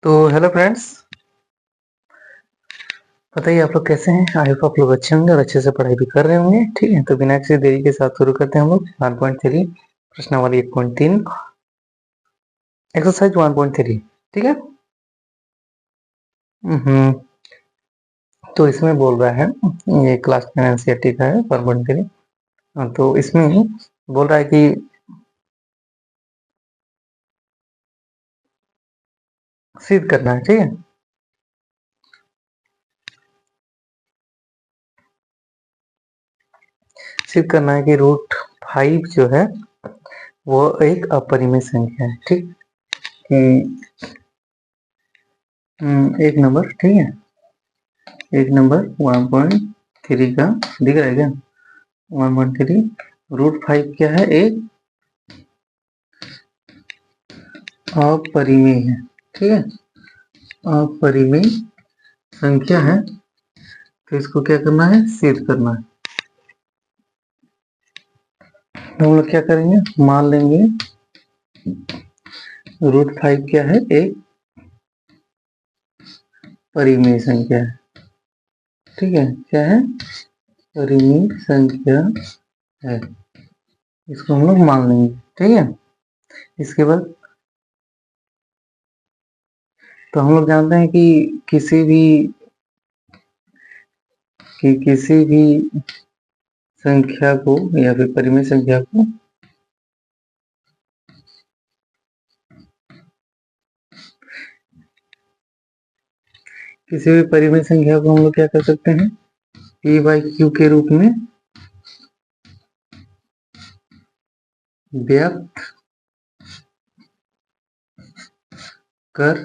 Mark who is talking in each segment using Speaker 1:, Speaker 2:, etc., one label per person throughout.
Speaker 1: तो hello friends, बताइए आप लोग कैसे हैं। आई होप आप लोग अच्छे होंगे और अच्छे से पढ़ाई भी कर रहे होंगे। ठीक है, तो बिना किसी देरी के साथ शुरू करते हैं हम लोग 1.3 प्रश्नावली 1.3 एक्सरसाइज 1.3। ठीक है। हम्म, तो इसमें बोल रहा है, ये क्लास 10 एनसीईआरटी का है 1.3। तो इसमें बोल रहा है कि सिद्ध करना है। ठीक है, सिद्ध करना है कि √5 जो है वो एक अपरिमेय संख्या है। ठीक, कि एक नंबर, ठीक है, एक नंबर 1.3 का दिख रहा है क्या? 1.3 √5 क्या है? एक अपरिमेय है। ठीक है, अपरिमेय संख्या है, तो इसको क्या करना है? सिद्ध करना है। तो हम लोग क्या करेंगे? मान लेंगे √5 क्या है? एक परिमेय संख्या है। ठीक है, क्या है? परिमेय संख्या है, इसको हम लोग मान लेंगे। ठीक है, इसके बाद तो हम लोग जानते हैं कि किसी भी संख्या को या फिर परिमेय संख्या को किसी भी परिमेय संख्या को हम लोग क्या कर सकते हैं? p/q के रूप में व्यक्त कर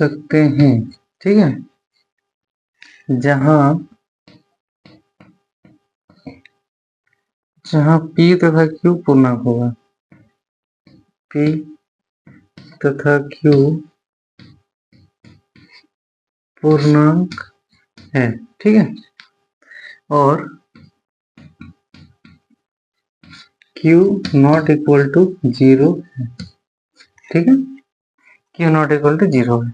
Speaker 1: सकते हैं। ठीक है, जहां जहां p तथा q पूर्णांक होगा, p तथा q पूर्णांक है। ठीक है, और q नॉट इक्वल टू 0 है। ठीक है, q नॉट इक्वल टू 0 है,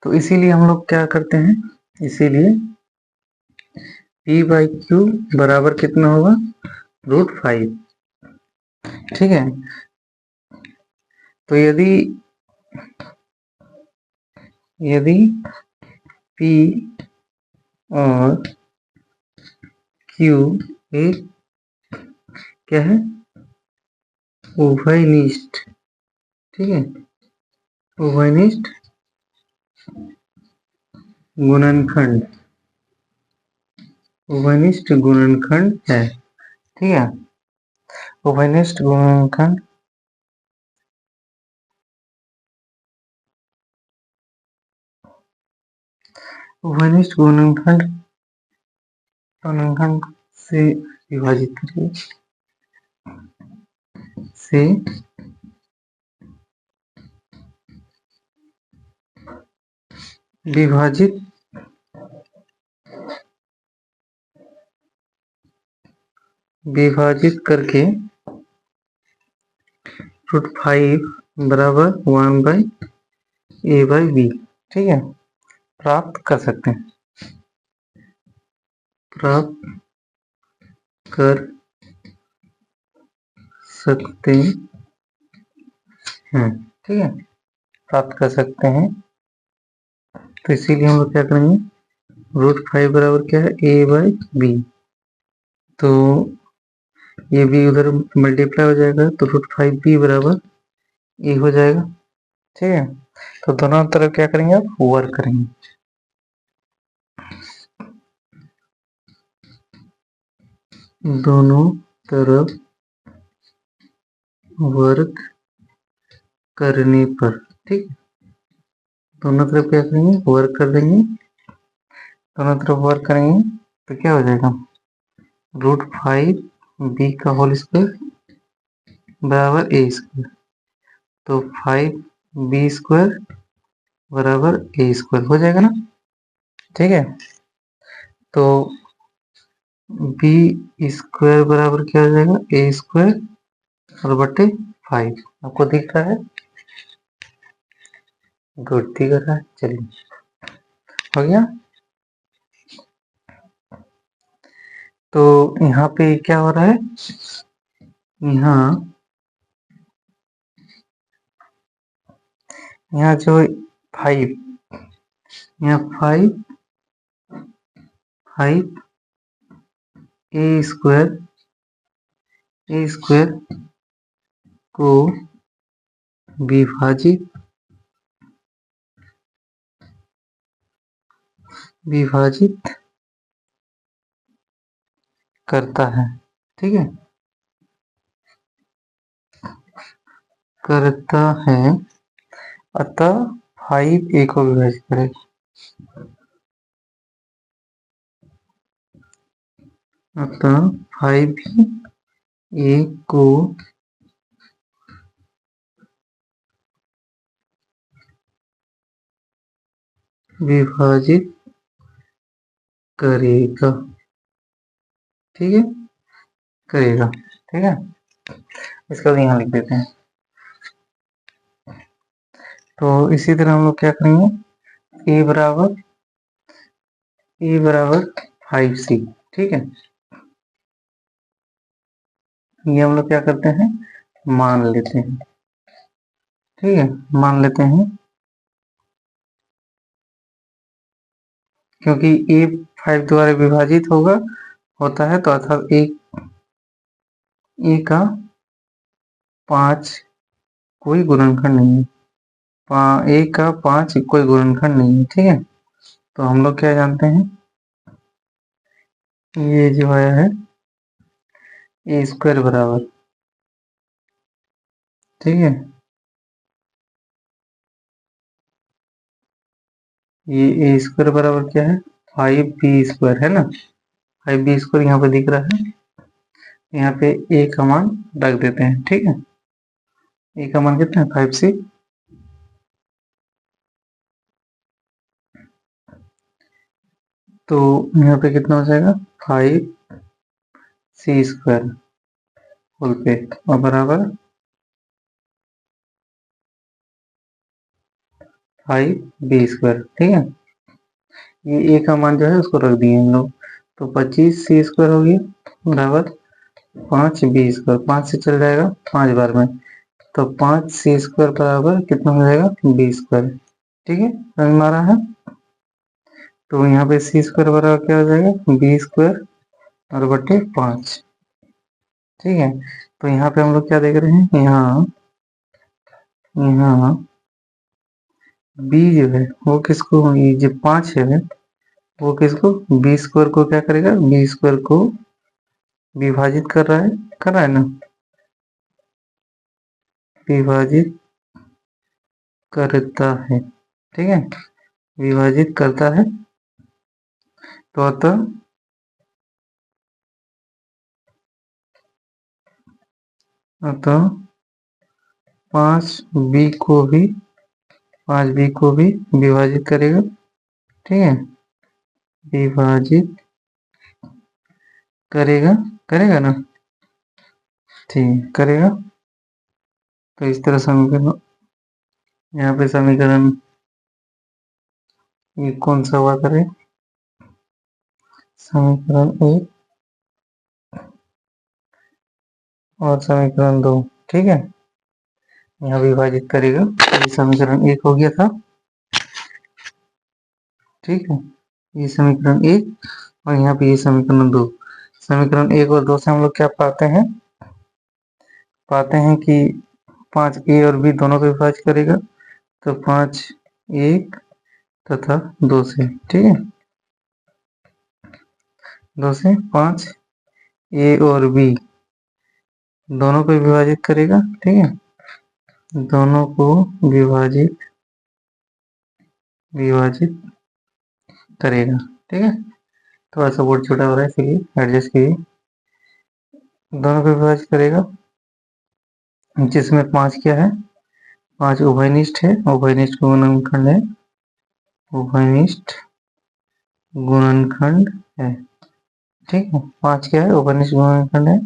Speaker 1: तो इसीलिए हम लोग क्या करते हैं? इसीलिए p/q बराबर कितना होगा? √5। ठीक है, तो यदि p और q एक क्या है? उभयनिष्ठ। ठीक है, उभयनिष्ठ गुणनखंड, उभयनिष्ठ गुणनखंड है। ठीक है, उभयनिष्ठ गुणनखंड उभयनिष्ठ गुणनखंड गुणनखंड से विभाजित करिए, से विभाजित करके √5 बराबर 1/a/b, ठीक है, प्राप्त कर सकते हैं, प्राप्त कर सकते हैं। ठीक है, प्राप्त कर सकते हैं, तो इसीलिए हम लोग क्या करेंगे? √5 बराबर क्या है? a/b, तो ये भी उधर मल्टीप्लाई हो जाएगा, तो √5b बराबर ए हो जाएगा। ठीक है, तो दोनों तरफ क्या करेंगे? आप वर्क करेंगे। दोनों तरफ वर्क करने पर, ठीक, दोनों तरफ क्या करेंगे? वर्क कर देंगे। दोनों तरफ वर्क करेंगे तो क्या हो जाएगा? √5b का होल स्क्वायर बराबर a स्क्वायर, तो 5b स्क्वायर बराबर a स्क्वायर हो जाएगा ना। ठीक है, तो b स्क्वायर बराबर क्या हो जाएगा? a स्क्वायर और बटे 5 आपको दिख रहा है? गुड दिख रहा है। चलिए हो गया। तो यहाँ पे क्या हो रहा है, यहाँ जो 5, यहाँ 5 ए स्क्वायर को विभाजित करता है। ठीक है, करता है, अतः 5 ए को विभाजित करेगा। अतः 5 ए को विभाजित करेगा। ठीक है, करेगा। ठीक है, इसका यहाँ लिख देते हैं। तो इसी तरह हम लोग क्या करेंगे, ए बराबर 5c। ठीक है, ये हम लोग क्या करते हैं, मान लेते हैं। ठीक है, मान लेते हैं, क्योंकि ए 5 द्वारा विभाजित होता है, तो अर्थात ए का 5 कोई गुणनखंड नहीं है। ए का 5 कोई गुणनखंड नहीं है। ठीक है, तो हम लोग क्या जानते हैं, ये जो आया है ए स्क्वायर बराबर, ठीक है, ये ए स्क्वायर बराबर क्या है, 5b² है ना। 5b² यहाँ पे दिख रहा है, यहाँ पे ए का मान रख देते हैं। ठीक है, ए का मान कितना है, 5c। तो यहाँ पे कितना हो जाएगा, 5c² होल पे और बराबर 5b²। ठीक है, ये ए का मान जो है उसको रख दिए हम लोग, तो 25c² हो गया बराबर 5b²। 5 से चल जाएगा 5 बार में, तो 5c² बराबर कितना हो जाएगा, b²। ठीक है, समझ में आ रहा है। तो यहाँ पे c² बराबर क्या हो जाएगा, b² और बटे 5। ठीक है, तो यहाँ पे हम लोग क्या देख रहे हैं, यहाँ b जो है वो किसको, ये जो 5 है वो किसको, b² को क्या करेगा, b² को विभाजित कर रहा है ना, विभाजित करता है। ठीक है, विभाजित करता है, तो अतः 5b को भी विभाजित करेगा। ठीक है, विभाजित करेगा ना, ठीक करेगा। तो इस तरह समीकरण, यहाँ पे समीकरण ये कौन सा हुआ करे, समीकरण 1 और समीकरण 2। ठीक है, यहाँ विभाजित करेगा, ये समीकरण 1 हो गया था। ठीक है, ये समीकरण 1 और यहाँ पे ये समीकरण 2। समीकरण 1 और 2 से हम लोग क्या पाते हैं कि 5a और b दोनों को विभाजित करेगा, तो 5 1 तथा 2 से। ठीक है, 2 से 5 a और b दोनों को विभाजित करेगा। ठीक है, दोनों को विभाजित करेगा। ठीक है, थोड़ा सा बोर्ड छोटा हो रहा है इसलिए एडजस्ट कीजिए। दोनों को विभाजित करेगा, जिसमें 5 क्या है, 5 उभयनिष्ठ है, उभयनिष्ठ गुणनखंड है, उभयनिष्ठ गुणनखंड है। ठीक है, 5 क्या है, उभयनिष्ठ गुणनखंड है।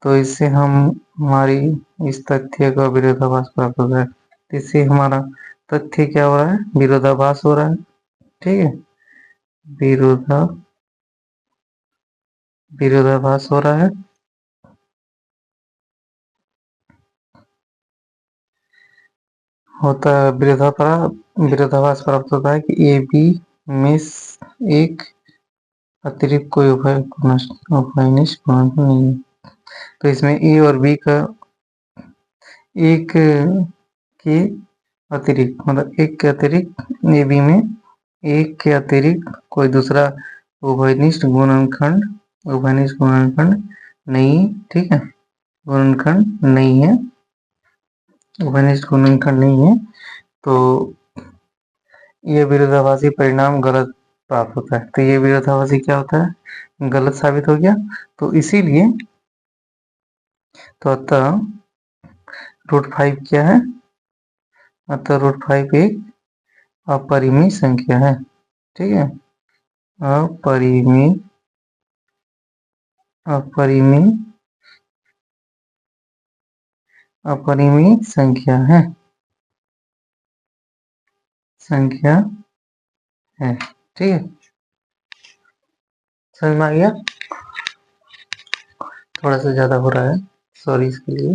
Speaker 1: तो इससे हम हमारी इस तथ्य का विरोधाभास प्राप्त होता है। तो इससे हमारा तथ्य क्या हो रहा है, विरोधाभास हो रहा है। ठीक है, विरोधाभास हो रहा है। होता है विरोधाभास प्राप्त होता है कि ए बी में एक अतिरिक्त कोई उभयनिष्ठ गुणनखंड नहीं है। तो इसमें ए और बी का एक के अतिरिक्त, मतलब एक के अतिरिक्त ए बी में एक के अतिरिक्त कोई दूसरा उभयनिष्ठ गुणनखंड नहीं, ठीक है, गुणनखंड नहीं है, उभयनिष्ठ गुणनखंड नहीं है। तो ये विरोधाभासी परिणाम गलत प्राप्त होता है। तो ये विरोधाभासी क्या होता है, गलत साबित हो गया। तो इसीलिए तो अतः √5 क्या है, अतः √5 एक अपरिमेय संख्या है। ठीक है, अपरिमेय संख्या है, ठीक है, समझ में आ गया। थोड़ा सा ज्यादा हो रहा है, सॉरी इसके लिए।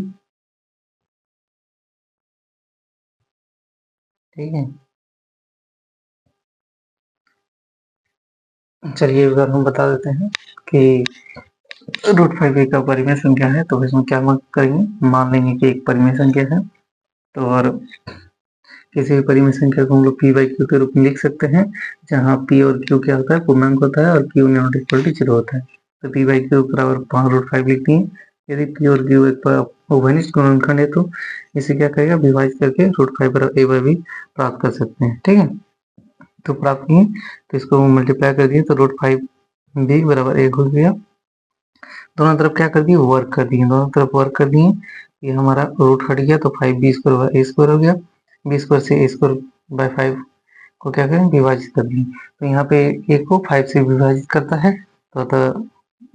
Speaker 1: ठीक है, चलिए अगर हम बता देते हैं कि √5 एक अपरिमेय संख्या है, तो इसमें क्या करेंगे, मान लेंगे कि एक परिमेय संख्या है। तो और किसी भी परिमेय संख्या को हम लोग p बाई क्यू के रूप में लिख सकते हैं, जहाँ p और q क्या होता है, पूर्णांक होता है, और q नॉट इक्वल टू 0 होता है। तो p बाई क्यू बराबर √5 लिखते हैं। यदि p और q एक उभयनिष्ठ गुणनखंड है तो इसे क्या करेगा, विभाजित करके √5 बराबर a बाई b प्राप्त कर सकते हैं। ठीक है, तो प्राप्त किए तो इसको मल्टीप्लाई कर दिए तो √5 b बराबर 1 हो गया। दोनों तरफ क्या कर दिए, वर्क कर दिए, दोनों तरफ वर्क कर दिए। ये हमारा रूट हट गया तो 5b² a स्क्वायर हो गया। b² से a² बाई 5 को क्या करें, विभाजित कर दिए। तो यहाँ पे a को 5 से विभाजित करता है, तो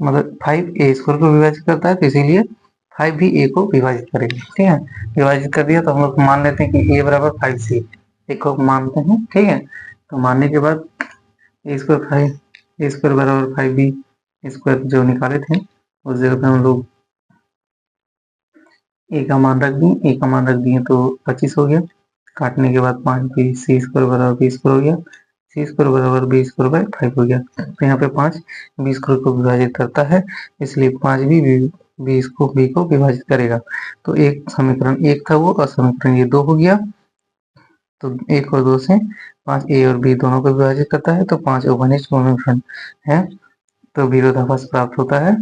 Speaker 1: मतलब 5 a² को विभाजित करता है, तो इसीलिए 5 भी a को विभाजित करेगा। ठीक है, विभाजित कर दिया तो हम लोग मान लेते हैं कि a बराबर 5c, a को मानते हैं। ठीक है, तो मानने के बाद a² बराबर 5b² जो निकाले थे उस जगह पे हम लोग a का मान रख दिए तो 25 हो गया। काटने के बाद 5b c² बराबर b² हो गया, c² बराबर b² बाई 5 हो गया। तो यहाँ पे 5 b² को विभाजित करता है, इसलिए 5 भी b को विभाजित करेगा। तो एक समीकरण 1 था वो, और समीकरण ये 2 हो गया। तो 1 और 2 से 5 a और b दोनों को विभाजित करता है, तो 5 उभयनिष्ठ गुणनखंड है, तो विरोधाभास प्राप्त होता है।